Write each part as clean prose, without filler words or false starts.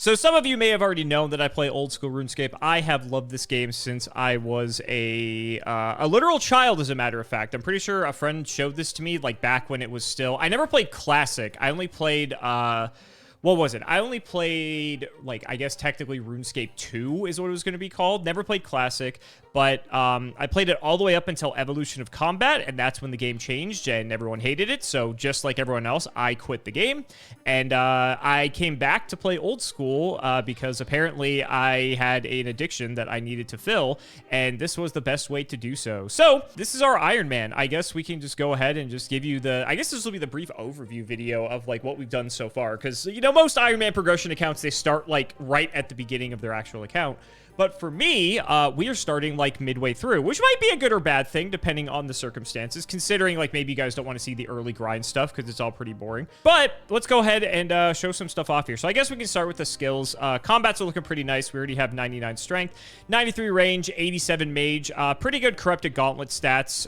So some of you may have already known that I play old school RuneScape. I have loved this game since I was a literal child, as a matter of fact. I'm pretty sure a friend showed this to me, like, back when it was still... I never played Classic. I only played, what was it? I only played, like, I guess technically RuneScape 2 is what it was going to be called. Never played Classic, but I played it all the way up until Evolution of Combat, and that's when the game changed, and everyone hated it. So just like everyone else, I quit the game, and I came back to play old school because apparently I had an addiction that I needed to fill, and this was the best way to do so. So this is our Iron Man. I guess we can just go ahead and just give you the... I guess this will be the brief overview video of, like, what we've done so far, because, you know, most Iron Man progression accounts, they start, like, right at the beginning of their actual account. But for me, we are starting, like, midway through, which might be a good or bad thing, depending on the circumstances, considering, like, maybe you guys don't want to see the early grind stuff, because it's all pretty boring. But let's go ahead and show some stuff off here. So I guess we can start with the skills. Combats are looking pretty nice. We already have 99 strength, 93 range, 87 mage, pretty good corrupted gauntlet stats,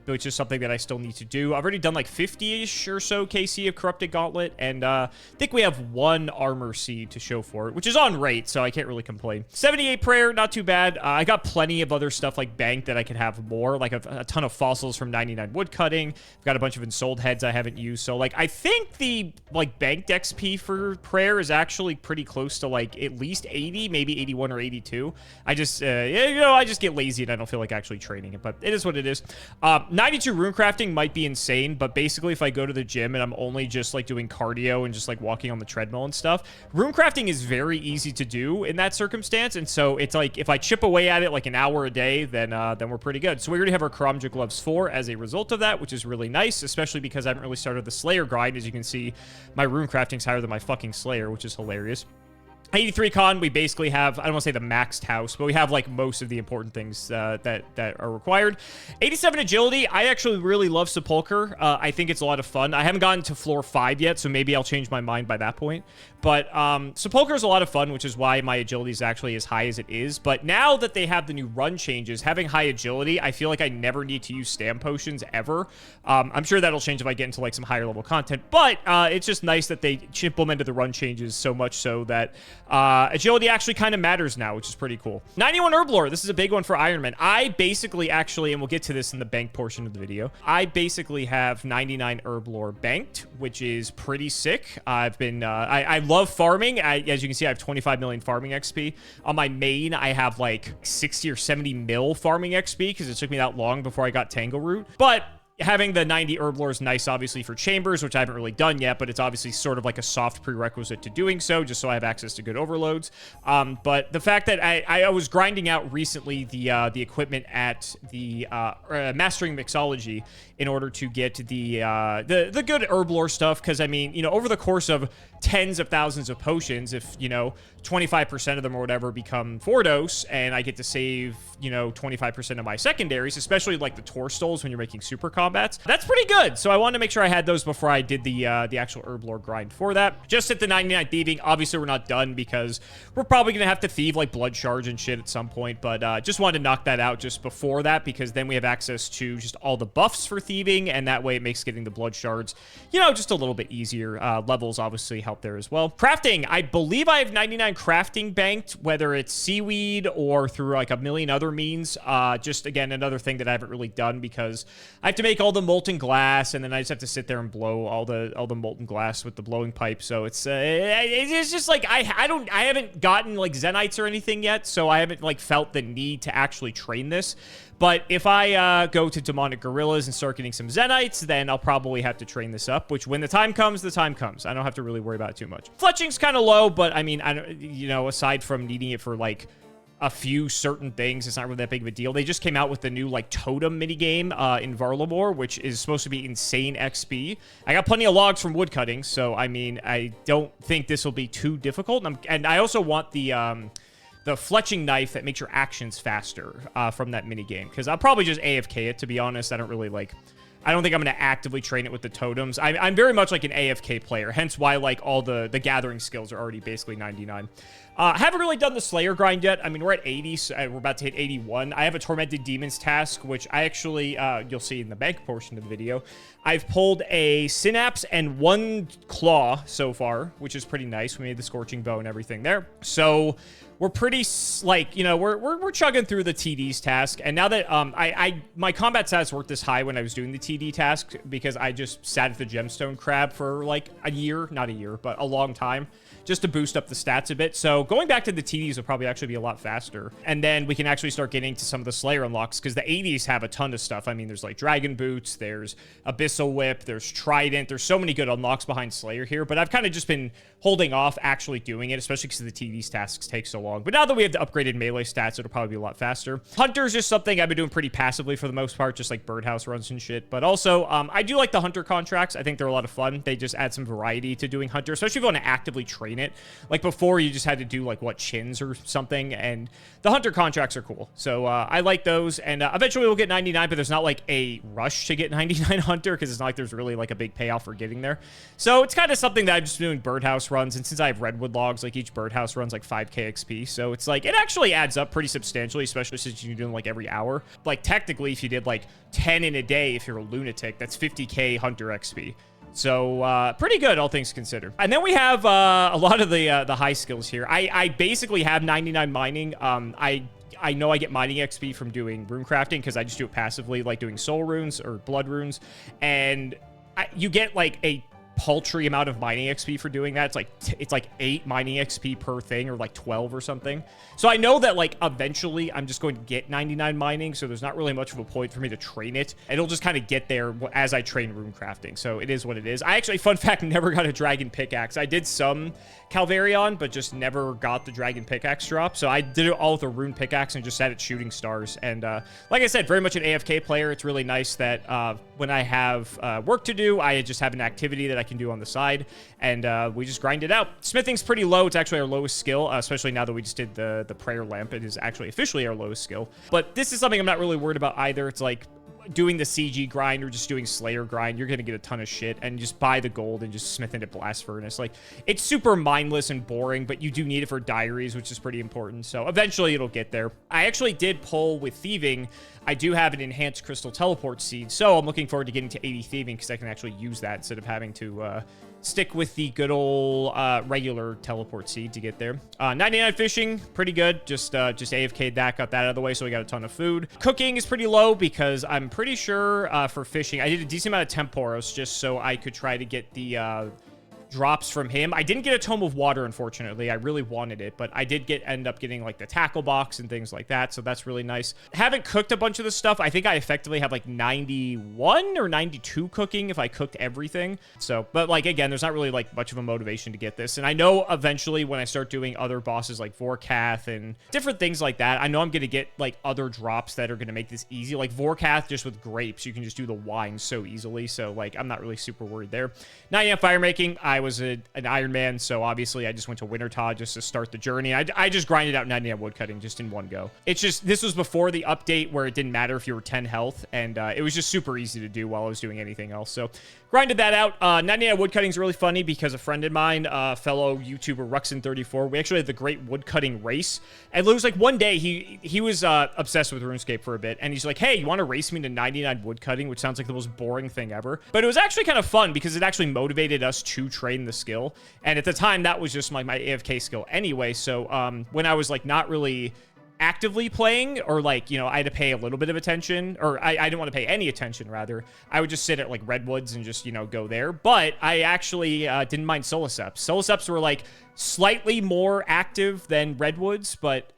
which is something that I still need to do. I've already done, like, 50-ish or so KC of corrupted gauntlet, and I think we have one armor seed to show for it, which is on rate, so I can't really complain. 78 prayer, not too bad. I got plenty of other stuff like bank that I could have more, like a ton of fossils from 99 woodcutting. I've got a bunch of ensouled heads I haven't used, so like I think the like banked XP for prayer is actually pretty close to like at least 80, maybe 81 or 82. I just yeah, you know, I just get lazy and I don't feel like actually training it, but it is what it is. 92 rune crafting might be insane, but basically if I go to the gym and I'm only just like doing cardio and just like walking on the treadmill and stuff, rune crafting is very easy to do in that circumstance, and so it's like if I chip away at it like an hour a day, then we're pretty good. So we already have our Karamja Gloves 4 as a result of that, which is really nice, especially because I haven't really started the Slayer grind. As you can see, my rune crafting's higher than my fucking Slayer, which is hilarious. 83 con, we basically have, I don't want to say the maxed house, but we have like most of the important things that are required. 87 agility, I actually really love Sepulcher. I think it's a lot of fun. I haven't gotten to floor 5 yet, so maybe I'll change my mind by that point. But Sepulcher is a lot of fun, which is why my agility is actually as high as it is. But now that they have the new run changes, having high agility, I feel like I never need to use stam potions ever. I'm sure that'll change if I get into like some higher level content, but it's just nice that they implemented the run changes so much so that agility actually kind of matters now, which is pretty cool. 91 Herblore, this is a big one for Iron Man. I basically actually, and we'll get to this in the bank portion of the video, I basically have 99 Herblore banked, which is pretty sick. I've been, I love farming. As you can see, I have 25 million farming XP. On my main, I have like 60 or 70 mil farming XP because it took me that long before I got Tangle Root. But having the 90 Herblore is nice, obviously, for chambers, which I haven't really done yet, but it's obviously sort of like a soft prerequisite to doing so, just so I have access to good overloads. But the fact that I was grinding out recently the equipment at the Mastering Mixology in order to get the good Herblore stuff, because, I mean, you know, over the course of tens of thousands of potions, if, you know, 25% of them or whatever become 4-dose, and I get to save, you know, 25% of my secondaries, especially like the Tor Stoles when you're making super combats, that's pretty good. So I wanted to make sure I had those before I did the actual Herblore grind for that. Just at the 99 thieving, obviously we're not done because we're probably gonna have to thieve like blood shards and shit at some point, but just wanted to knock that out just before that, because then we have access to just all the buffs for thieving, and that way it makes getting the blood shards, you know, just a little bit easier. Levels obviously help there as well. Crafting, I believe I have 99 crafting banked, whether it's seaweed or through like a million other means. Just again, another thing that I haven't really done because I have to make all the molten glass, and then I just have to sit there and blow all the molten glass with the blowing pipe. So it's just like I haven't gotten like Zenites or anything yet, so I haven't like felt the need to actually train this. But if I go to Demonic Gorillas and start getting some Zenites, then I'll probably have to train this up, which when the time comes, the time comes. I don't have to really worry about it too much. Fletching's kind of low, but I mean, I don't, you know, aside from needing it for like a few certain things, it's not really that big of a deal. They just came out with the new like totem minigame in Varlamore, which is supposed to be insane XP. I got plenty of logs from woodcutting, so I mean, I don't think this will be too difficult. And I also want the fletching knife that makes your actions faster from that minigame, because I'll probably just AFK it, to be honest. I don't really like I don't think I'm going to actively train it with the totems. I'm very much like an AFK player, hence why like all the gathering skills are already basically 99. Haven't really done the Slayer grind yet. I mean, we're at 80, so we're about to hit 81. I have a Tormented Demons task, which I actually, you'll see in the bank portion of the video. I've pulled a Synapse and 1 Claw so far, which is pretty nice. We made the Scorching Bow and everything there. So we're pretty, like, you know, we're chugging through the TD's task. And now that my combat stats weren't this high when I was doing the TD task, because I just sat at the Gemstone Crab for like a year, not a year, but a long time, just to boost up the stats a bit. So going back to the TDs will probably actually be a lot faster. And then we can actually start getting to some of the Slayer unlocks, because the 80s have a ton of stuff. I mean, there's like Dragon Boots, there's Abyssal Whip, there's Trident. There's so many good unlocks behind Slayer here, but I've kind of just been holding off actually doing it, especially because the TDs tasks take so long. But now that we have the upgraded melee stats, it'll probably be a lot faster. Hunter's just something I've been doing pretty passively for the most part, just like birdhouse runs and shit. But also, I do like the Hunter contracts. I think they're a lot of fun. They just add some variety to doing Hunter, especially if you want to actively train it. Like before, you just had to do like what, chins or something, and the Hunter contracts are cool. So I like those, and eventually we'll get 99, but there's not like a rush to get 99 Hunter, because it's not like there's really like a big payoff for getting there. So it's kind of something that I'm just doing birdhouse runs, and since I have redwood logs, like each birdhouse runs like 5k XP, so it's like it actually adds up pretty substantially, especially since you're doing like every hour. Like technically, if you did like 10 in a day, if you're a lunatic, that's 50k Hunter XP. So pretty good, all things considered. And then we have a lot of the high skills here. I basically have 99 mining. I know I get mining XP from doing rune crafting, because I just do it passively, like doing soul runes or blood runes. And you get like a paltry amount of mining XP for doing that. It's like 8 mining XP per thing, or like 12 or something. So I know that like eventually I'm just going to get 99 mining, so there's not really much of a point for me to train it. It'll just kind of get there as I train rune crafting. So it is what it is. I actually, fun fact, never got a dragon pickaxe. I did some Calvarion, but just never got the dragon pickaxe drop. So I did it all with a rune pickaxe and just sat at shooting stars. And like I said, very much an AFK player. It's really nice that when I have work to do, I just have an activity that I can do on the side, and we just grind it out. Smithing's pretty low. It's actually our lowest skill, especially now that we just did the prayer lamp. It is actually officially our lowest skill, but this is something I'm not really worried about either. It's like doing the CG grind or just doing Slayer grind, you're gonna get a ton of shit, and just buy the gold and just smith into blast furnace. Like, it's super mindless and boring, but you do need it for diaries, which is pretty important. So eventually it'll get there. I actually did pull with thieving. I do have an enhanced crystal teleport seed, so I'm looking forward to getting to 80 thieving, because I can actually use that instead of having to stick with the good old regular teleport seed to get there. 99 fishing, pretty good. Just AFK'd that, got that out of the way, so we got a ton of food. Cooking is pretty low, because I'm pretty sure for fishing, I did a decent amount of temporos just so I could try to get the drops from him. I didn't get a Tome of Water, unfortunately. I really wanted it, but I did end up getting like the tackle box and things like that, so that's really nice. Haven't cooked a bunch of the stuff. I think I effectively have like 91 or 92 cooking if I cooked everything. So, but like, again, there's not really like much of a motivation to get this, and I know eventually when I start doing other bosses like Vorkath and different things like that, I know I'm gonna get like other drops that are gonna make this easy. Like Vorkath, just with grapes, you can just do the wine so easily, so like I'm not really super worried there. 99 fire making, I was an Iron Man, so obviously I just went to Wintertod just to start the journey. I just grinded out 99 woodcutting just in one go. It's just, this was before the update where it didn't matter if you were 10 health, and it was just super easy to do while I was doing anything else. So grinded that out. 99 woodcutting is really funny, because a friend of mine, fellow YouTuber Ruxin34, we actually had the great woodcutting race, and it was like one day he was obsessed with RuneScape for a bit, and he's like, hey, you want to race me to 99 woodcutting, which sounds like the most boring thing ever, but it was actually kind of fun because it actually motivated us to train the skill. And at the time, that was just like my AFK skill anyway. So when I was like not really actively playing, or like, you know, I had to pay a little bit of attention, or I didn't want to pay any attention, rather, I would just sit at like redwoods and just, you know, go there. But I actually didn't mind Soliceps. Soliceps were like slightly more active than redwoods, but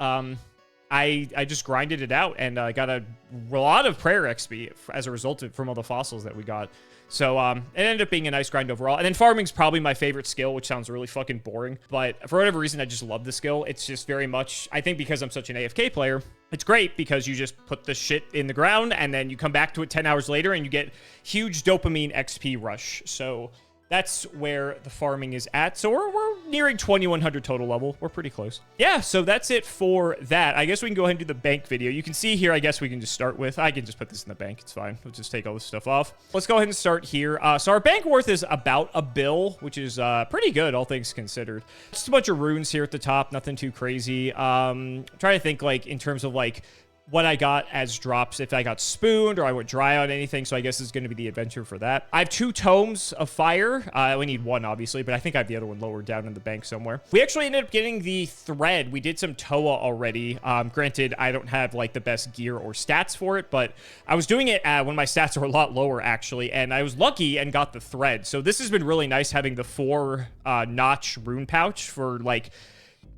I just grinded it out, and I got a lot of prayer XP as a result from all the fossils that we got. So it ended up being a nice grind overall. And then farming's probably my favorite skill, which sounds really fucking boring, but for whatever reason, I just love the skill. It's just very much, I think because I'm such an AFK player, it's great because you just put the shit in the ground, and then you come back to it 10 hours later and you get huge dopamine XP rush. So That's where the farming is at. So we're nearing 2100 total level. We're pretty close. Yeah, so that's it for that. I guess we can go ahead and do the bank video. You can see here, I guess we can just start with, I can just put this in the bank. It's fine. We'll just take all this stuff off. Let's go ahead and start here. So our bank worth is about $1 billion, which is pretty good, all things considered. Just a bunch of runes here at the top. Nothing too crazy. Trying to think like in terms of like what I got as drops, if I got spooned or I would dry out anything. So I guess it's going to be the adventure for that. I have 2 tomes of fire. We need 1, obviously, but I think I have the other one lower down in the bank somewhere. We actually ended up getting the thread. We did some Toa already. Granted, I don't have like the best gear or stats for it, but I was doing it when my stats were a lot lower, actually, and I was lucky and got the thread. So this has been really nice having the 4 notch rune pouch for like,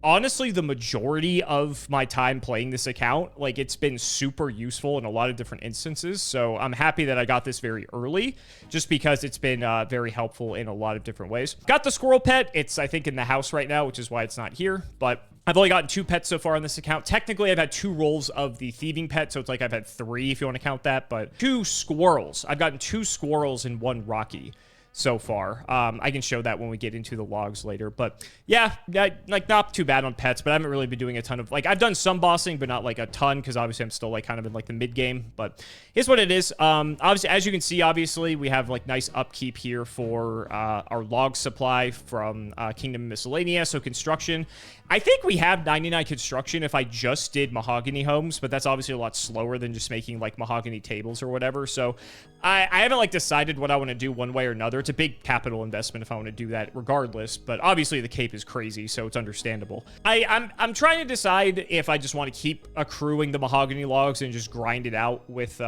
honestly, the majority of my time playing this account. Like, it's been super useful in a lot of different instances. So I'm happy that I got this very early, just because it's been very helpful in a lot of different ways. Got the squirrel pet. It's, I think, in the house right now, which is why it's not here. But I've only gotten 2 pets so far on this account. Technically, I've had 2 rolls of the thieving pet, so it's like I've had 3 if you want to count that. But 2 squirrels. I've gotten 2 squirrels and 1 Rocky so far. I can show that when we get into the logs later, but yeah, like not too bad on pets, but I haven't really been doing a ton of, like, I've done some bossing, but not like a ton, because obviously I'm still like kind of in like the mid game, but here's what it is. Obviously, as you can see, obviously we have like nice upkeep here for our log supply from Kingdom Miscellanea. So construction, I think we have 99 construction if I just did mahogany homes, but that's obviously a lot slower than just making like mahogany tables or whatever. So I haven't like decided what I want to do one way or another. It's a big capital investment if I want to do that regardless, but obviously the cape is crazy, so it's understandable. I'm trying to decide if I just want to keep accruing the mahogany logs and just grind it out with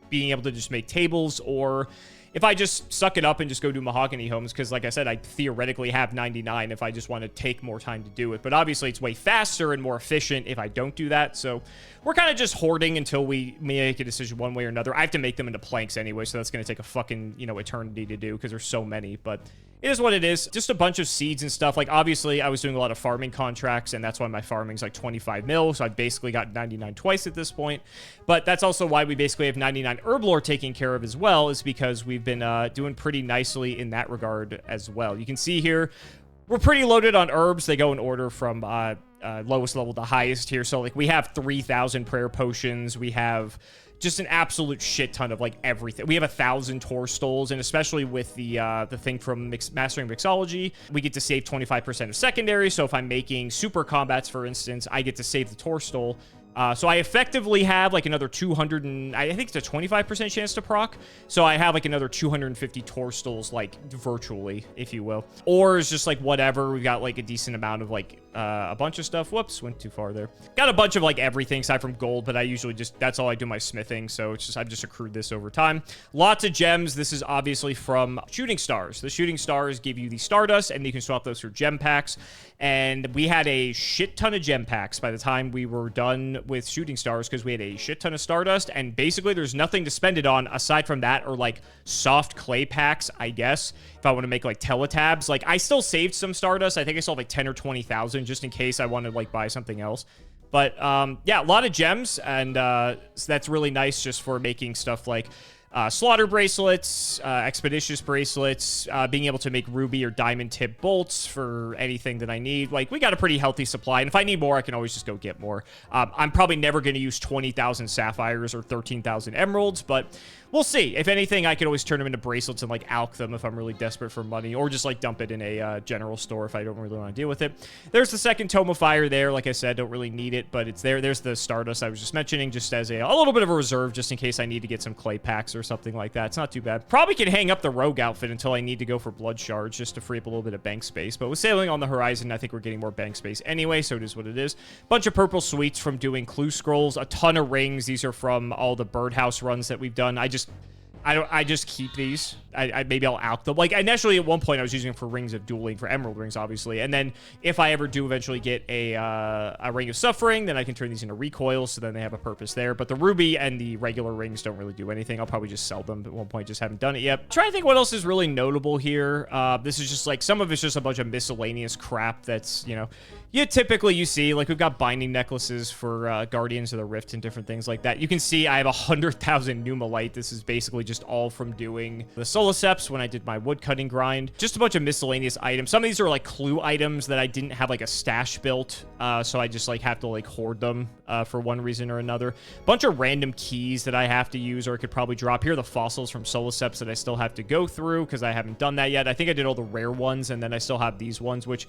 being able to just make tables, or if I just suck it up and just go do mahogany homes, because like I said, I theoretically have 99 if I just want to take more time to do it. But obviously it's way faster and more efficient if I don't do that. So we're kind of just hoarding until we make a decision one way or another. I have to make them into planks anyway, so that's going to take a fucking, you know, eternity to do because there's so many. But it is what it is. Just a bunch of seeds and stuff. Like, obviously, I was doing a lot of farming contracts, and that's why my farming's like 25 mil. So I've basically got 99 twice at this point. But that's also why we basically have 99 herb lore taken care of as well, is because we've been doing pretty nicely in that regard as well. You can see here, we're pretty loaded on herbs. They go in order from lowest level to highest here. So, like, we have 3,000 prayer potions. We have just an absolute shit ton of like everything. We have 1,000 Tor stoles, and especially with the thing from Mastering Mixology, we get to save 25% of secondary. So if I'm making super combats, for instance, I get to save the Tor stole. So I effectively have like another 200 and I think it's a 25% chance to proc. So I have like another 250 Tor stoles, like virtually, if you will. Or it's just like whatever. We got like a decent amount of like a bunch of stuff. Whoops, went too far there. Got a bunch of like everything aside from gold, but I usually just, that's all I do my smithing. So it's just, I've just accrued this over time. Lots of gems. This is obviously from shooting stars. The shooting stars give you the stardust, and you can swap those for gem packs. And we had a shit ton of gem packs by the time we were done with shooting stars, because we had a shit ton of stardust, and basically there's nothing to spend it on aside from that, or like soft clay packs, I guess, if I want to make like teletabs. Like, I still saved some stardust. I think I still have like 10 or 20,000 just in case I want to like buy something else. But yeah, a lot of gems, and so that's really nice just for making stuff like slaughter bracelets, expeditious bracelets, being able to make ruby or diamond tip bolts for anything that I need. Like, we got a pretty healthy supply, and if I need more, I can always just go get more. I'm probably never going to use 20,000 sapphires or 13,000 emeralds, but we'll see. If anything, I could always turn them into bracelets and like alch them if I'm really desperate for money, or just like dump it in a general store if I don't really want to deal with it. There's the second tome of fire there. Like I said, don't really need it, but it's there. There's the stardust I was just mentioning, just as a little bit of a reserve, just in case I need to get some clay packs or something like that. It's not too bad. Probably could hang up the rogue outfit until I need to go for blood shards, just to free up a little bit of bank space. But with sailing on the horizon, I think we're getting more bank space anyway, so it is what it is. Bunch of purple sweets from doing clue scrolls, a ton of rings. These are from all the birdhouse runs that we've done. I just keep these. Maybe I'll alch them. Like, initially at one point I was using them for rings of dueling, for emerald rings, obviously. And then if I ever do eventually get a ring of suffering, then I can turn these into recoils, so then they have a purpose there. But the ruby and the regular rings don't really do anything. I'll probably just sell them at one point, just haven't done it yet. Trying to think what else is really notable here. This is just like, some of it's just a bunch of miscellaneous crap that's, you know, you see, like, we've got binding necklaces for Guardians of the Rift and different things like that. You can see I have 100,000 Numalite. This is basically just all from doing the soul Soliceps when I did my wood cutting grind. Just a bunch of miscellaneous items. Some of these are like clue items that I didn't have like a stash built, so I just like have to like hoard them for one reason or another. Bunch of random keys that I have to use or I could probably drop. Here are the fossils from Soliceps that I still have to go through because I haven't done that yet. I think I did all the rare ones, and then I still have these ones, which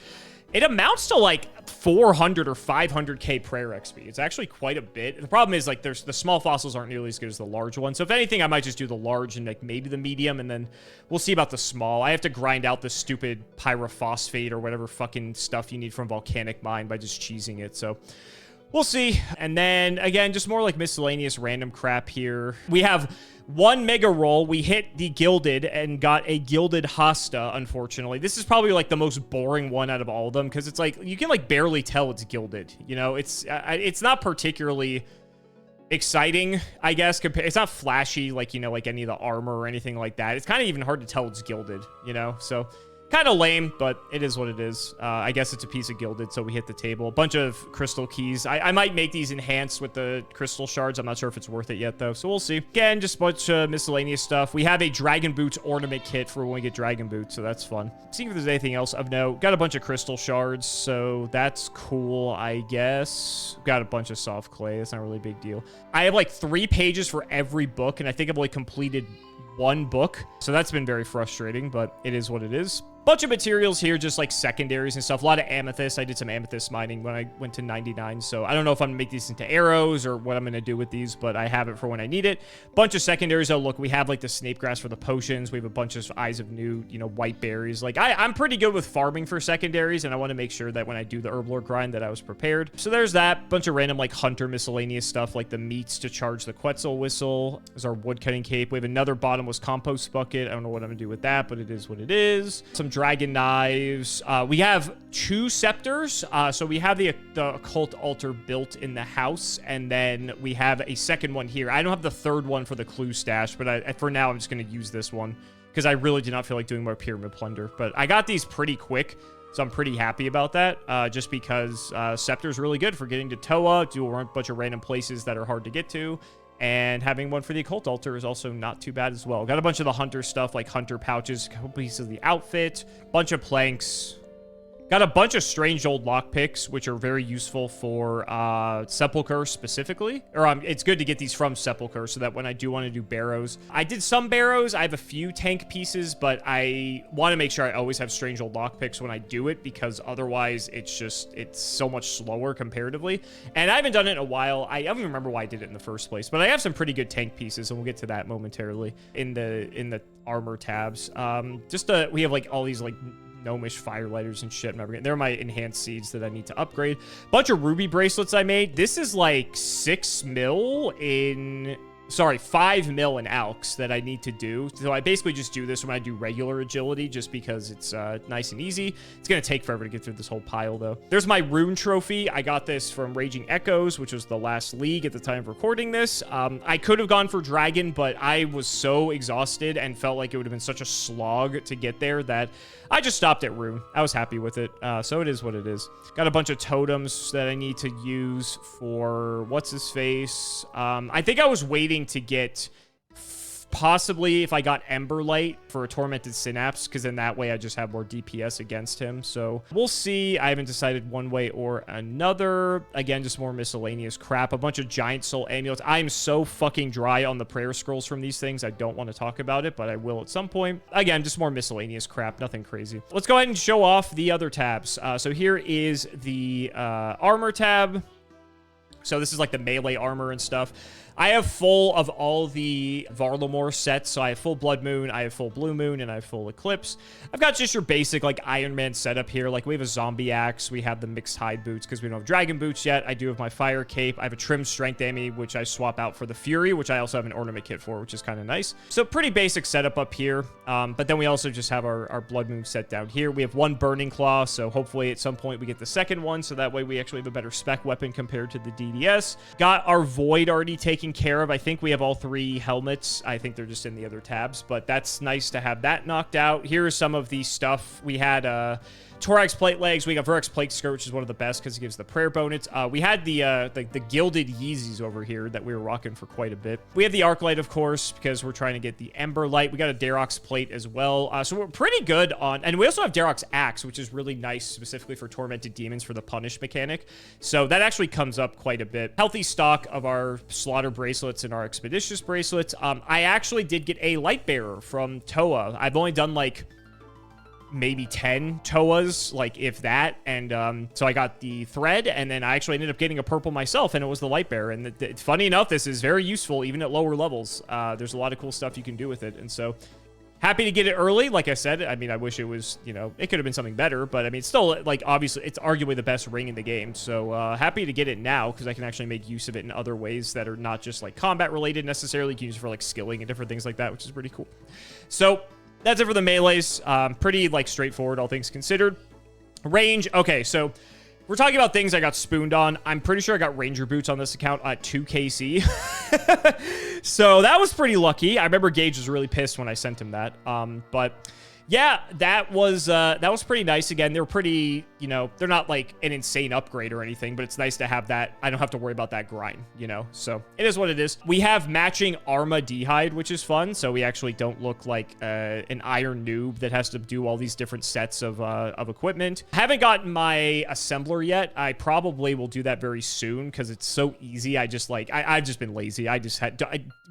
it amounts to like 400 or 500k prayer XP. It's actually quite a bit. The problem is like the small fossils aren't nearly as good as the large ones. So if anything, I might just do the large and like maybe the medium, and then we'll see about the small. I have to grind out the stupid pyrophosphate or whatever fucking stuff you need from volcanic mine by just cheesing it. So we'll see. And then again, just more like miscellaneous random crap here. We have one mega roll. We hit the gilded and got a gilded hosta, unfortunately. This is probably like the most boring one out of all of them because it's like you can like barely tell it's gilded. You know, it's not particularly exciting, I guess. It's not flashy like, you know, like any of the armor or anything like that. It's kind of even hard to tell it's gilded, you know? So kind of lame, but it is what it is. I guess it's a piece of gilded, so we hit the table. A bunch of crystal keys. I might make these enhanced with the crystal shards. I'm not sure if it's worth it yet, though, so we'll see. Again, just a bunch of miscellaneous stuff. We have a Dragon Boots ornament kit for when we get Dragon Boots, so that's fun. See if there's anything else of note. Got a bunch of crystal shards, so that's cool, I guess. Got a bunch of soft clay. That's not really a big deal. I have like 3 pages for every book, and I think I've only completed 1 book, so that's been very frustrating, but it is what it is. Bunch of materials here, just like secondaries and stuff. A lot of amethyst. I did some amethyst mining when I went to 99, so I don't know if I'm gonna make these into arrows or what I'm gonna do with these, but I have it for when I need it. Bunch of secondaries. Oh, look, we have like the snape grass for the potions. We have a bunch of eyes of new, you know, white berries. Like I'm pretty good with farming for secondaries, and I want to make sure that when I do the herblore grind that I was prepared. So there's that. Bunch of random like hunter miscellaneous stuff, like the meats to charge the Quetzal whistle. There's our wood cutting cape. We have another bottomless compost bucket. I don't know what I'm gonna do with that, but it is what it is. Some dragon knives. We have 2 scepters. So we have the occult altar built in the house, and then we have a second one here. I don't have the third one for the clue stash, but for now I'm just going to use this one because I really did not feel like doing more pyramid plunder. But I got these pretty quick, so I'm pretty happy about that, just because scepter is really good for getting to Toa, do a bunch of random places that are hard to get to. And having one for the occult altar is also not too bad as well. Got a bunch of the hunter stuff, like hunter pouches, a couple pieces of the outfit, bunch of planks. Got a bunch of strange old lockpicks, which are very useful for Sepulchre specifically. Or it's good to get these from Sepulchre so that when I do want to do barrows. I did some barrows. I have a few tank pieces, but I want to make sure I always have strange old lockpicks when I do it, because otherwise it's so much slower comparatively. And I haven't done it in a while. I don't even remember why I did it in the first place, but I have some pretty good tank pieces, and we'll get to that momentarily in the armor tabs. We have like all these like gnomish firelighters and shit. They're my enhanced seeds that I need to upgrade. Bunch of ruby bracelets I made. This is like 5 mil in alks that I need to do. So I basically just do this when I do regular agility, just because it's nice and easy. It's going to take forever to get through this whole pile, though. There's my rune trophy. I got this from Raging Echoes, which was the last league at the time of recording this. I could have gone for dragon, but I was so exhausted and felt like it would have been such a slog to get there that I just stopped at rune. I was happy with it. So it is what it is. Got a bunch of totems that I need to use for what's-his-face. I think I was waiting to get possibly if I got Emberlight for a Tormented Synapse, because then that way I just have more DPS against him. So we'll see. I haven't decided one way or another. Again, just more miscellaneous crap. A bunch of Giant Soul Amulets. I am so fucking dry on the prayer scrolls from these things. I don't want to talk about it, but I will at some point. Again, just more miscellaneous crap. Nothing crazy. Let's go ahead and show off the other tabs. So here is the armor tab. So this is like the melee armor and stuff. I have full of all the Varlamore sets. So I have full Blood Moon, I have full Blue Moon, and I have full Eclipse. I've got just your basic like Iron Man setup here. Like we have a zombie axe. We have the mixed hide boots because we don't have dragon boots yet. I do have my fire cape. I have a trimmed strength Ami, which I swap out for the Fury, which I also have an ornament kit for, which is kind of nice. So pretty basic setup up here. But then we also just have our Blood Moon set down here. We have one Burning Claw. So hopefully at some point we get the second one. So that way we actually have a better spec weapon compared to the DDS. Got our Void already taken care of. I think we have all 3 helmets. I think they're just in the other tabs, but that's nice to have that knocked out. Here's some of the stuff. We had Thorax plate legs. We got Verrex plate skirt, which is one of the best because it gives the prayer bonus. We had the gilded Yeezys over here that we were rocking for quite a bit. We have the arc light, of course, because we're trying to get the ember light. We got a Darox plate as well. So we're pretty good on, and we also have Darox axe, which is really nice specifically for tormented demons for the punish mechanic. So that actually comes up quite a bit. Healthy stock of our slaughter bracelets and our expeditious bracelets. I actually did get a light bearer from Toa. I've only done like maybe 10 Toas, like if that, and so I got the thread, and then I actually ended up getting a purple myself, and it was the light bearer. And funny enough, this is very useful even at lower levels. There's a lot of cool stuff you can do with it, and so happy to get it early. Like I said, I mean, I wish it was, you know, it could have been something better, but I mean, it's still, like, obviously, it's arguably the best ring in the game, so happy to get it now, because I can actually make use of it in other ways that are not just, like, combat-related necessarily. You can use it for, like, skilling and different things like that, which is pretty cool. So that's it for the melees. Pretty, like, straightforward, all things considered. Range, okay, so we're talking about things I got spooned on. I'm pretty sure I got Ranger Boots on this account at 2KC. So that was pretty lucky. I remember Gage was really pissed when I sent him that. But yeah, that was pretty nice. Again, they're pretty, you know, they're not like an insane upgrade or anything, but it's nice to have that. I don't have to worry about that grind, you know, so it is what it is. We have matching Arma D'hide, which is fun. So we actually don't look like an iron noob that has to do all these different sets of equipment. I haven't gotten my assembler yet. I probably will do that very soon because it's so easy. I just like, I've just been lazy. I just had,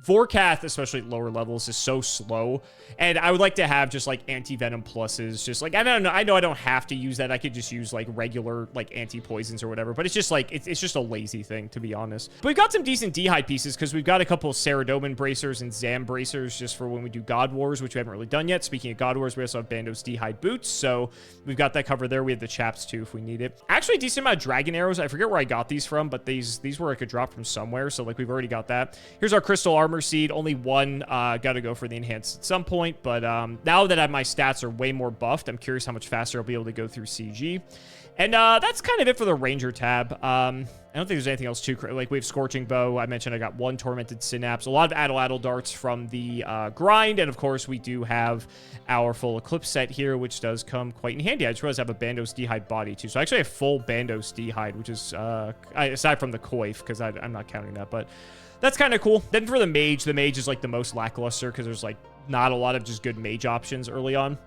Vorkath, especially at lower levels, is so slow. And I would like to have just like anti-venom pluses, just like, I don't know, I know I don't have to use that. I could just use like regular like anti-poisons or whatever, but it's just like, it's just a lazy thing, to be honest. But we've got some decent D'hide pieces because we've got a couple of Ceradomin bracers and Zam bracers just for when we do God Wars, which we haven't really done yet. Speaking of God Wars, we also have Bandos D'hide boots, so we've got that covered there. We have the chaps too if we need it. Actually, a decent amount of dragon arrows. I forget where I got these from, but these were I could drop from somewhere, so like we've already got that. Here's our crystal armor seed. Only one, gotta go for the enhanced at some point, but now that my stats are way more buffed, I'm curious how much faster I'll be able to go through CG. And that's kind of it for the Ranger tab. I don't think there's anything else too like we have Scorching Bow. I mentioned I got one Tormented Synapse, a lot of Addle darts from the grind, and of course we do have our full Eclipse set here, which does come quite in handy. I just realized I have a Bandos D'hide body too, so I actually have full Bandos D'hide, which is aside from the Coif, because I'm not counting that, but that's kind of cool. Then for the mage is like the most lackluster because there's like not a lot of just good mage options early on.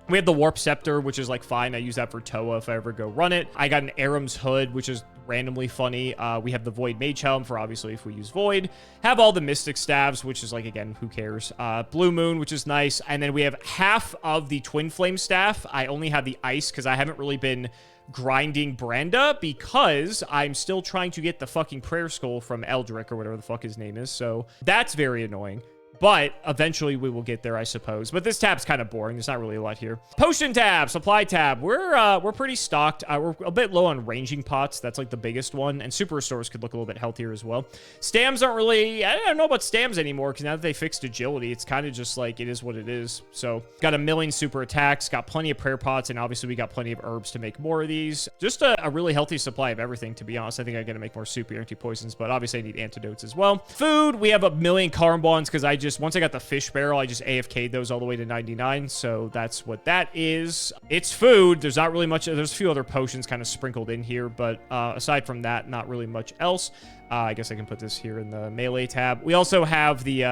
We have the Warp Scepter, which is like fine. I use that for Toa if I ever go run it. I got an Aram's Hood, which is randomly funny. We have the Void Mage Helm for obviously if we use Void. Have all the Mystic Staves, which is like, again, who cares? Blue Moon, which is nice. And then we have half of the Twin Flame Staff. I only have the Ice because I haven't really been grinding Branda because I'm still trying to get the fucking Prayer Skull from Eldrick or whatever the fuck his name is. So that's very annoying. But eventually we will get there, I suppose. But this tab's kind of boring. There's not really a lot here. Potion tab, supply tab. We're pretty stocked. We're a bit low on ranging pots. That's like the biggest one. And super restores could look a little bit healthier as well. Stams aren't really, I don't know about stams anymore because now that they fixed agility, it's kind of just like it is what it is. So got a million super attacks, got plenty of prayer pots, and obviously we got plenty of herbs to make more of these. Just a really healthy supply of everything, to be honest. I think I'm going to make more super anti-poisons, but obviously I need antidotes as well. Food, we have a million Karmbons because once I got the fish barrel, I just AFK'd those all the way to 99, so that's what that is. It's food. There's not really much. There's a few other potions kind of sprinkled in here, but aside from that, not really much else. I guess I can put this here in the melee tab. We also have the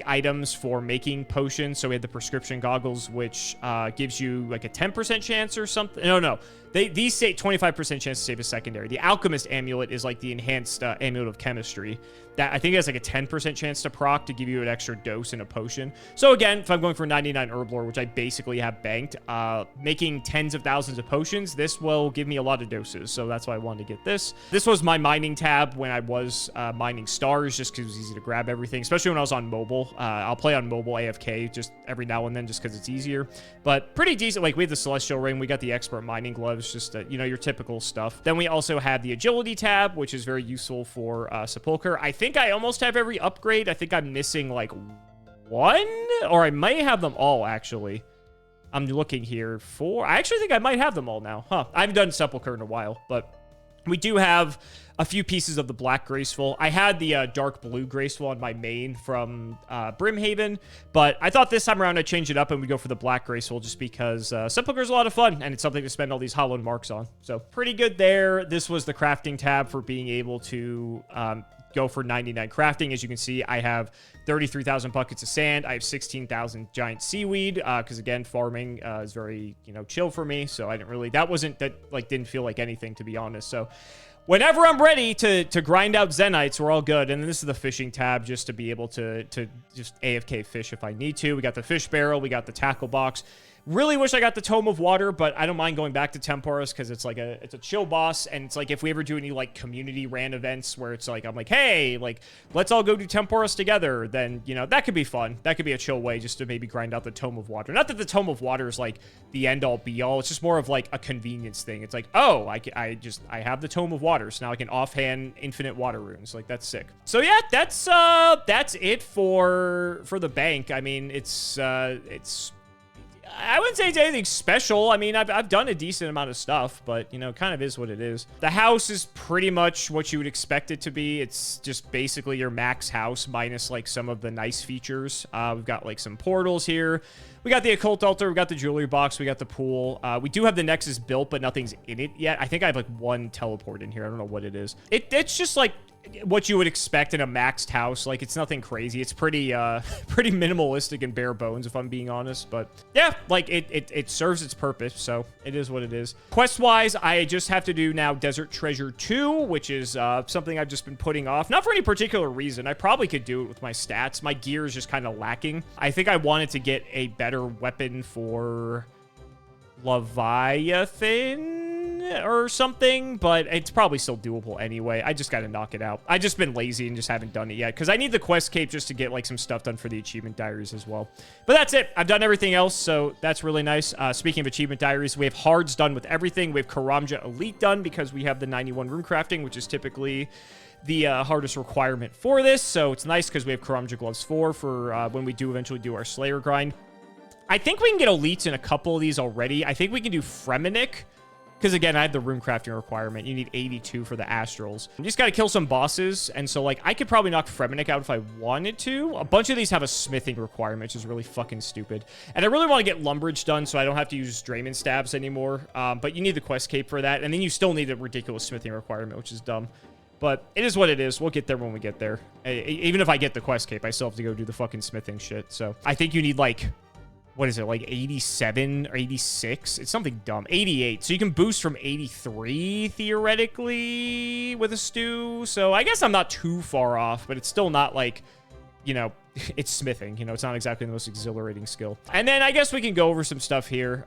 items for making potions. So we have the prescription goggles, which gives you like a 10% chance or something. No. These say 25% chance to save a secondary. The Alchemist Amulet is like the enhanced Amulet of Chemistry. That I think it has like a 10% chance to proc to give you an extra dose in a potion. So again, if I'm going for 99 Herb Lore, which I basically have banked, making tens of thousands of potions, this will give me a lot of doses. So that's why I wanted to get this. This was my mining tab when I was mining stars, just because it was easy to grab everything, especially when I was on mobile. I'll play on mobile AFK just every now and then just because it's easier. But pretty decent. Like we have the Celestial Ring, we got the Expert Mining Gloves, just you know, your typical stuff. Then we also have the Agility tab, which is very useful for Sepulcher. I think I almost have every upgrade. I think I'm missing like one, or I might have them all actually. I'm looking here for, I actually think I might have them all now. I haven't done Sepulcher in a while, but We do have a few pieces of the black graceful. I had the dark blue graceful on my main from Brimhaven, but I thought this time around I'd change it up and we'd go for the black graceful just because Sepulchre's a lot of fun and it's something to spend all these hollowed marks on. So pretty good there. This was the crafting tab for being able to go for 99 crafting. As you can see, I have 33,000 buckets of sand. I have 16,000 giant seaweed because again, farming is very, chill for me. So I didn't really, didn't feel like anything, to be honest. So whenever I'm ready to grind out Zenites, we're all good. And then this is the fishing tab just to be able to just AFK fish if I need to. We got the fish barrel. We got the tackle box. Really wish I got the Tome of Water, but I don't mind going back to Temporis because it's like it's a chill boss, and it's like if we ever do any like community ran events where it's like I'm like, hey, like let's all go do Temporis together, then that could be fun. That could be a chill way just to maybe grind out the Tome of Water. Not that the Tome of Water is like the end all be all. It's just more of like a convenience thing. It's like, oh, I have the Tome of Water, so now I can offhand infinite water runes. Like that's sick. So yeah, that's it for the bank. I mean, it's I wouldn't say it's anything special. I mean, I've done a decent amount of stuff, but, kind of is what it is. The house is pretty much what you would expect it to be. It's just basically your max house minus, like, some of the nice features. We've got, like, some portals here. We got the occult altar. We got the jewelry box. We got the pool. We do have the Nexus built, but nothing's in it yet. I think I have, like, one teleport in here. I don't know what it is. It's just, like, what you would expect in a maxed house. Like, it's nothing crazy. It's pretty pretty minimalistic and bare bones, if I'm being honest. But yeah, like it serves its purpose, so it is what it is. Quest wise, I just have to do now Desert Treasure 2, which is something I've just been putting off, not for any particular reason. I probably could do it with my stats. My gear is just kind of lacking. I think I wanted to get a better weapon for Leviathan or something, but it's probably still doable anyway. I just got to knock it out. I just been lazy and just haven't done it yet because I need the quest cape just to get like some stuff done for the achievement diaries as well. But that's it. I've done everything else, so that's really nice. Speaking of achievement diaries, we have hards done with everything. We have Karamja Elite done because we have the 91 rune crafting, which is typically the hardest requirement for this. So it's nice because we have Karamja Gloves 4 for when we do eventually do our Slayer grind. I think we can get elites in a couple of these already. I think we can do Fremenic. Because, again, I have the rune crafting requirement. You need 82 for the Astrals. You just got to kill some bosses. And so, like, I could probably knock Fremenic out if I wanted to. A bunch of these have a smithing requirement, which is really fucking stupid. And I really want to get Lumbridge done so I don't have to use Drayman Stabs anymore. But you need the quest cape for that. And then you still need a ridiculous smithing requirement, which is dumb. But it is what it is. We'll get there when we get there. Even if I get the quest cape, I still have to go do the fucking smithing shit. So I think you need, like, what is it, like 87 or 86? It's something dumb. 88. So you can boost from 83, theoretically, with a stew. So I guess I'm not too far off, but it's still not like, it's smithing. It's not exactly the most exhilarating skill. And then I guess we can go over some stuff here.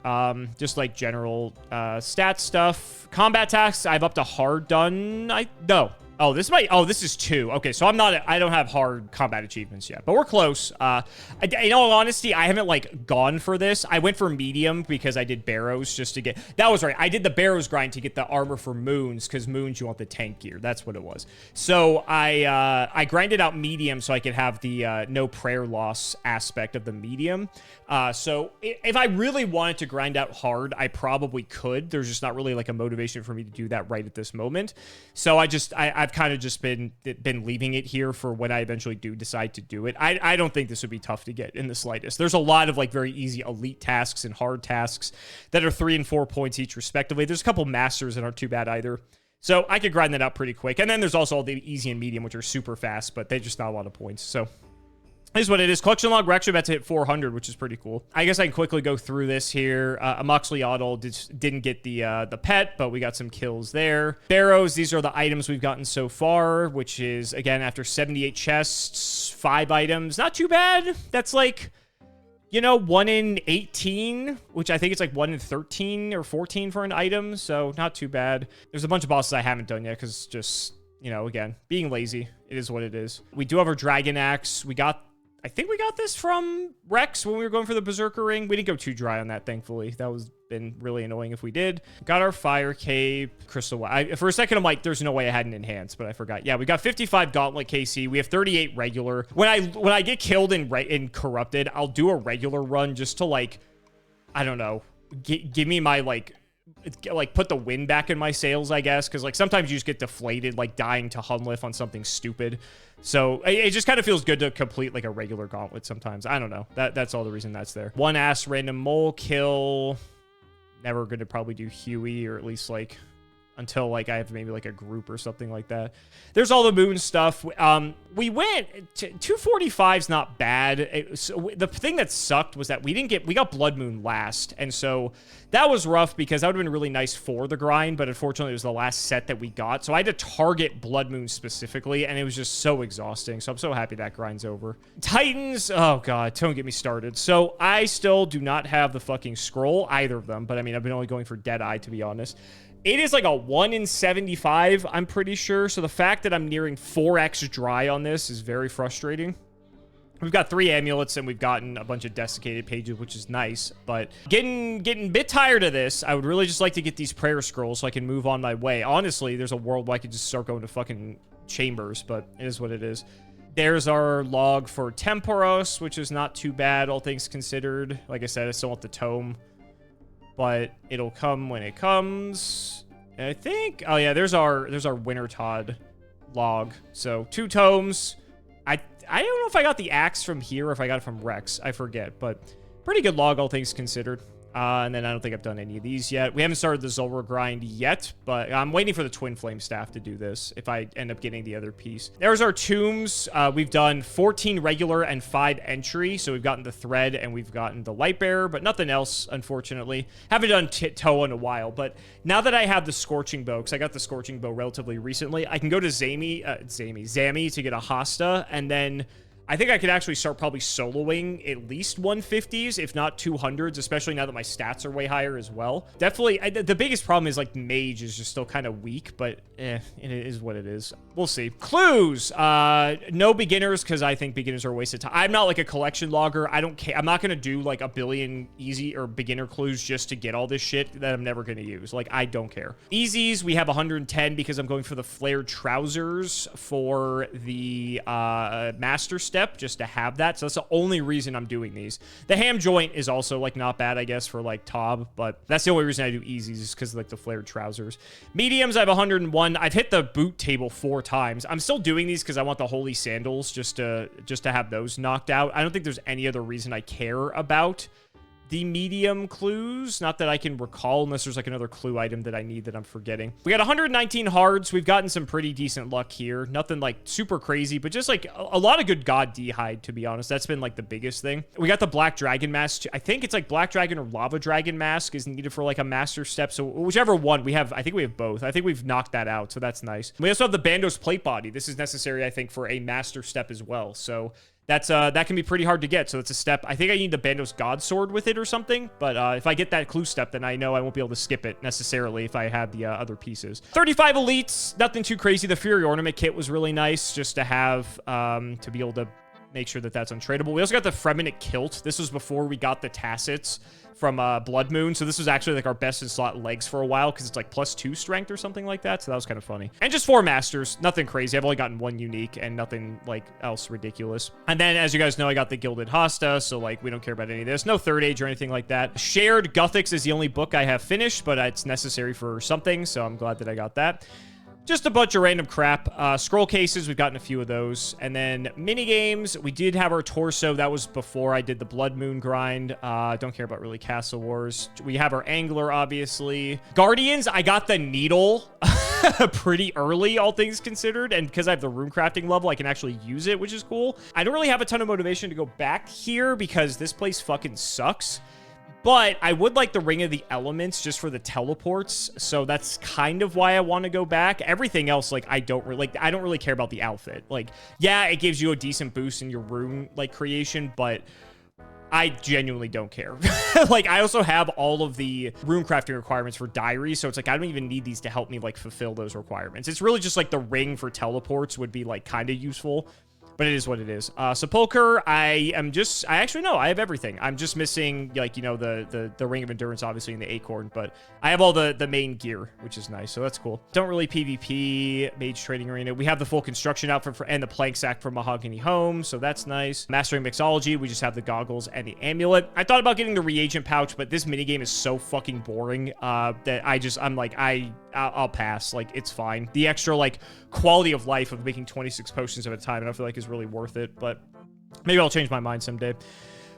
Just like general stat stuff. Combat tasks, I have up to hard done. No. Oh, this is 2. Okay, so I don't have hard combat achievements yet, but we're close. In all honesty, I haven't, like, gone for this. I went for medium because I did Barrows just to get, that was right. I did the Barrows grind to get the armor for Moons, because Moons, you want the tank gear. That's what it was. So I grinded out medium so I could have the no prayer loss aspect of the medium. So if I really wanted to grind out hard, I probably could. There's just not really, like, a motivation for me to do that right at this moment. So I've kind of just been leaving it here for when I eventually do decide to do it. I don't think this would be tough to get in the slightest. There's a lot of, like, very easy elite tasks and hard tasks that are 3 and 4 points each respectively. There's a couple masters that aren't too bad either. So I could grind that out pretty quick. And then there's also all the easy and medium, which are super fast, but they're just not a lot of points. So here's what it is. Collection log, we're actually about to hit 400, which is pretty cool. I guess I can quickly go through this here. Amoxicillin didn't get the pet, but we got some kills there. Barrows, these are the items we've gotten so far, which is, again, after 78 chests, 5 items. Not too bad. That's like, 1 in 18, which I think it's like 1 in 13 or 14 for an item, so not too bad. There's a bunch of bosses I haven't done yet, because just, again, being lazy. It is what it is. We do have our Dragon Axe. I think we got this from Rex when we were going for the Berserker Ring. We didn't go too dry on that, thankfully. That was been really annoying if we did. Got our Fire Cape, Crystal. For a second, I'm like, there's no way I hadn't enhanced, but I forgot. Yeah, we got 55 Gauntlet KC. We have 38 regular. When I get killed in Corrupted, I'll do a regular run just to, like, I don't know, give me my, like, like put the wind back in my sails, I guess, because like sometimes you just get deflated, like dying to Hunliff on something stupid. So it just kind of feels good to complete like a regular gauntlet sometimes. I don't know. That's all the reason that's there. One ass random mole kill. Never going to probably do Huey, or at least like until like I have maybe like a group or something like that. There's all the moon stuff. We went 245's not bad. The thing that sucked was that we got Blood Moon last, and so that was rough because that would have been really nice for the grind, but unfortunately it was the last set that we got, so I had to target Blood Moon specifically, and it was just so exhausting. So I'm so happy that grind's over. Titans, oh god, don't get me started. So I still do not have the fucking scroll, either of them, but I mean I've been only going for Deadeye, to be honest. It is like a 1 in 75, I'm pretty sure. So the fact that I'm nearing 4x dry on this is very frustrating. We've got 3 amulets and we've gotten a bunch of desiccated pages, which is nice. But getting a bit tired of this. I would really just like to get these prayer scrolls so I can move on my way. Honestly, there's a world where I could just start going to fucking chambers, but it is what it is. There's our log for Temporos, which is not too bad, all things considered. Like I said, I still want the tome, but it'll come when it comes. And I think, oh yeah, there's our Wintertodd log. So 2 tomes. I don't know if I got the axe from here or if I got it from Rex. I forget, but pretty good log, all things considered. And then I don't think I've done any of these yet. We haven't started the Zulrah grind yet, but I'm waiting for the Twin Flame Staff to do this if I end up getting the other piece. There's our tombs. We've done 14 regular and 5 entry, so we've gotten the Thread and we've gotten the Lightbearer, but nothing else, unfortunately. Haven't done Toe in a while, but now that I have the Scorching Bow, because I got the Scorching Bow relatively recently, I can go to Zami to get a Hasta, and then I think I could actually start probably soloing at least 150s, if not 200s, especially now that my stats are way higher as well. Definitely, the biggest problem is, like, Mage is just still kind of weak, but it is what it is. We'll see. Clues. No beginners, because I think beginners are a waste of time. I'm not, like, a collection logger. I don't care. I'm not going to do, like, a billion easy or beginner clues just to get all this shit that I'm never going to use. Like, I don't care. Easies, we have 110 because I'm going for the flared trousers for the master step, just to have that. So that's the only reason I'm doing these. The ham joint is also like not bad, I guess, for like Tob, but that's the only reason I do easies is because of like the flared trousers. Mediums, I have 101. I've hit the boot table 4 times. I'm still doing these because I want the holy sandals just to have those knocked out. I don't think there's any other reason I care about the medium clues, not that I can recall, unless there's like another clue item that I need that I'm forgetting. We got 119 hards. We've gotten some pretty decent luck here. Nothing like super crazy, but just like a lot of good God D-hide, to be honest. That's been like the biggest thing. We got the Black Dragon Mask. I think it's like Black Dragon or Lava Dragon Mask is needed for like a master step. So whichever one we have, I think we have both. I think we've knocked that out, so that's nice. We also have the Bandos Plate Body. This is necessary, I think, for a master step as well. So that's that can be pretty hard to get. So it's a step. I think I need the Bandos God Sword with it or something. But if I get that clue step, then I know I won't be able to skip it necessarily if I have the other pieces. 35 elites, nothing too crazy. The Fury Ornament Kit was really nice just to have to be able to make sure that that's untradeable. We also got the Fremennik Kilt. This was before we got the Tacits from Blood Moon. So this was actually like our best in slot legs for a while because it's like +2 strength or something like that. So that was kind of funny. And just 4 masters. Nothing crazy. I've only gotten 1 unique and nothing like else ridiculous. And then as you guys know, I got the Gilded Hasta. So like we don't care about any of this. No Third Age or anything like that. Shared Gothics is the only book I have finished, but it's necessary for something. So I'm glad that I got that. Just a bunch of random crap. Scroll cases, we've gotten a few of those. And then mini games, we did have our torso. That was before I did the Blood Moon grind. Don't care about really Castle Wars. We have our Angler, obviously. Guardians, I got the needle pretty early, all things considered. And because I have the rune crafting level, I can actually use it, which is cool. I don't really have a ton of motivation to go back here because this place fucking sucks. But I would like the Ring of the Elements just for the teleports, so that's kind of why I want to go back. Everything else, like, I don't really care about the outfit. Like, yeah, it gives you a decent boost in your rune, like, creation, but I genuinely don't care. Like, I also have all of the rune crafting requirements for diaries, so it's like, I don't even need these to help me, like, fulfill those requirements. It's really just, like, the ring for teleports would be, like, kind of useful. But it is what it is. Sepulcher, I actually know I have everything. I'm just missing, like, you know, the Ring of Endurance, obviously, and the Acorn, but I have all the main gear, which is nice, so that's cool. Don't really PvP, Mage Trading Arena. We have the full construction outfit and the plank sack for Mahogany Home, so that's nice. Mastering Mixology, we just have the goggles and the amulet. I thought about getting the reagent pouch, but this minigame is so fucking boring that I'm like, I'll pass. Like, it's fine. The extra, like, quality of life of making 26 potions at a time, I don't feel like is really worth it, but maybe I'll change my mind someday.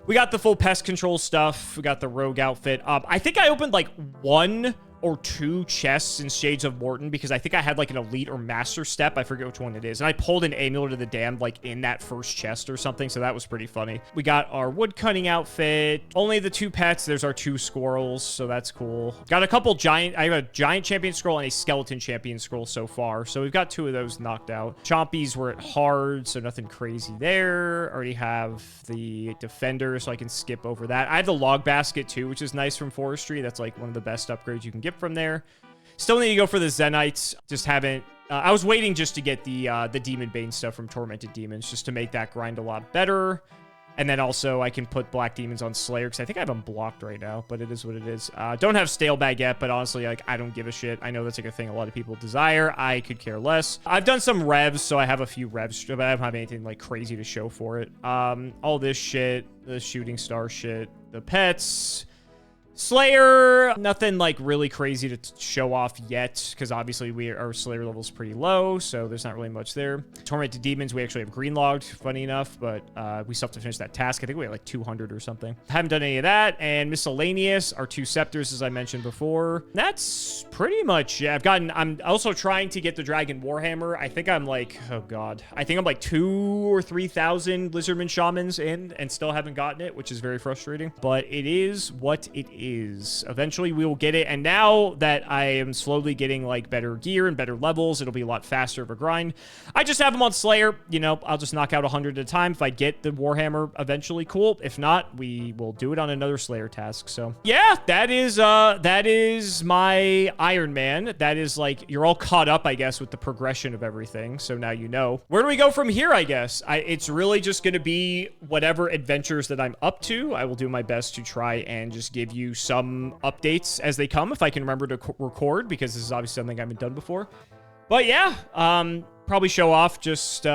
We got the full pest control stuff. We got the rogue outfit. I think I opened, like, 1 or 2 chests in Shades of Morton because I think I had like an elite or master step. I forget which one it is. And I pulled an amulet of the damned like in that first chest or something. So that was pretty funny. We got our wood cutting outfit. Only the 2 pets. There's our 2 squirrels. So that's cool. Got a couple giant. I have a giant champion scroll and a skeleton champion scroll so far. So we've got 2 of those knocked out. Chompies were at hard. So nothing crazy there. Already have the defender. So I can skip over that. I have the log basket too, which is nice from forestry. That's like one of the best upgrades you can get from there. Still need to go for the Zenites. Just haven't. I was waiting just to get the Demon Bane stuff from Tormented Demons, just to make that grind a lot better. And then also I can put Black Demons on Slayer, because I think I have them blocked right now, but it is what it is. Don't have Stale Bag yet, but honestly, like, I don't give a shit. I know that's like a thing a lot of people desire. I could care less. I've done some revs, so I have a few revs, but I don't have anything like crazy to show for it. All this shit, the shooting star shit, the pets, Slayer, nothing like really crazy to show off yet, because obviously our Slayer level's pretty low, so there's not really much there. Tormented Demons, we actually have green logged, funny enough, but we still have to finish that task. I think we have like 200 or something. Haven't done any of that. And miscellaneous, our 2 scepters, as I mentioned before. That's pretty much it. I'm also trying to get the Dragon Warhammer. I think I'm like, oh god, I think I'm like 2,000 or 3,000 Lizardman Shamans in and still haven't gotten it, which is very frustrating, but it is what it is. Eventually we will get it, and now that I am slowly getting like better gear and better levels, it'll be a lot faster of a grind. I just have them on Slayer, you know, I'll just knock out 100 at a time. If I get the Warhammer eventually, cool. If not, we will do it on another Slayer task. So yeah, that is my Iron Man. That is like, you're all caught up, I guess, with the progression of everything, so now you know. Where do we go from here? I guess it's really just gonna be whatever adventures that I'm up to. I will do my best to try and just give you some updates as they come, if I can remember to record, because this is obviously something I haven't done before. But yeah, probably show off just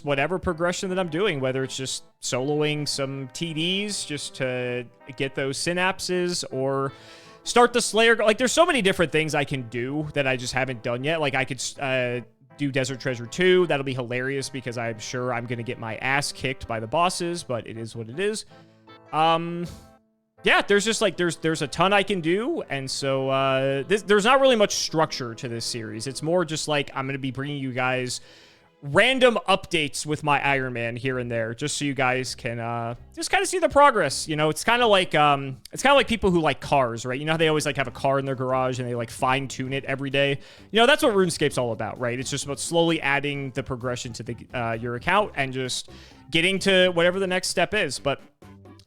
whatever progression that I'm doing, whether it's just soloing some TDs just to get those synapses, or start the Slayer. Like, there's so many different things I can do that I just haven't done yet. Like, I could do Desert Treasure 2. That'll be hilarious, because I'm sure I'm gonna get my ass kicked by the bosses, but it is what it is. Yeah, there's just like, there's a ton I can do, and so there's not really much structure to this series. It's more just like, I'm going to be bringing you guys random updates with my Iron Man here and there, just so you guys can just kind of see the progress. You know, it's kind of like people who like cars, right? You know how they always like have a car in their garage and they like fine tune it every day. You know, that's what RuneScape's all about, right? It's just about slowly adding the progression to the your account and just getting to whatever the next step is. But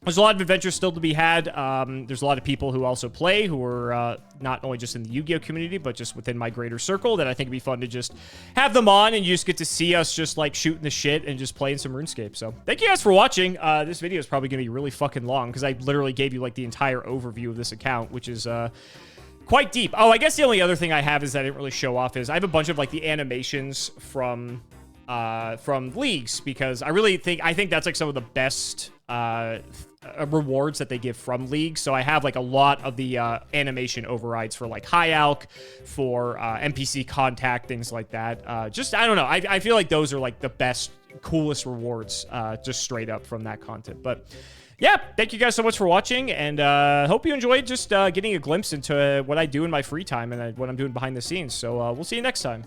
there's a lot of adventures still to be had. There's a lot of people who also play, who are not only just in the Yu-Gi-Oh community, but just within my greater circle, that I think would be fun to just have them on, and you just get to see us just like shooting the shit and just playing some RuneScape. So thank you guys for watching. This video is probably going to be really fucking long, because I literally gave you like the entire overview of this account, which is quite deep. Oh, I guess the only other thing I have is that I didn't really show off is I have a bunch of like the animations from leagues, because I think that's like some of the best rewards that they give from leagues. So I have like a lot of the animation overrides for like High Alk, for NPC contact, things like that. Just, I don't know, I feel like those are like the best, coolest rewards just straight up from that content. But yeah, thank you guys so much for watching, and hope you enjoyed just getting a glimpse into what I do in my free time and what I'm doing behind the scenes. So we'll see you next time.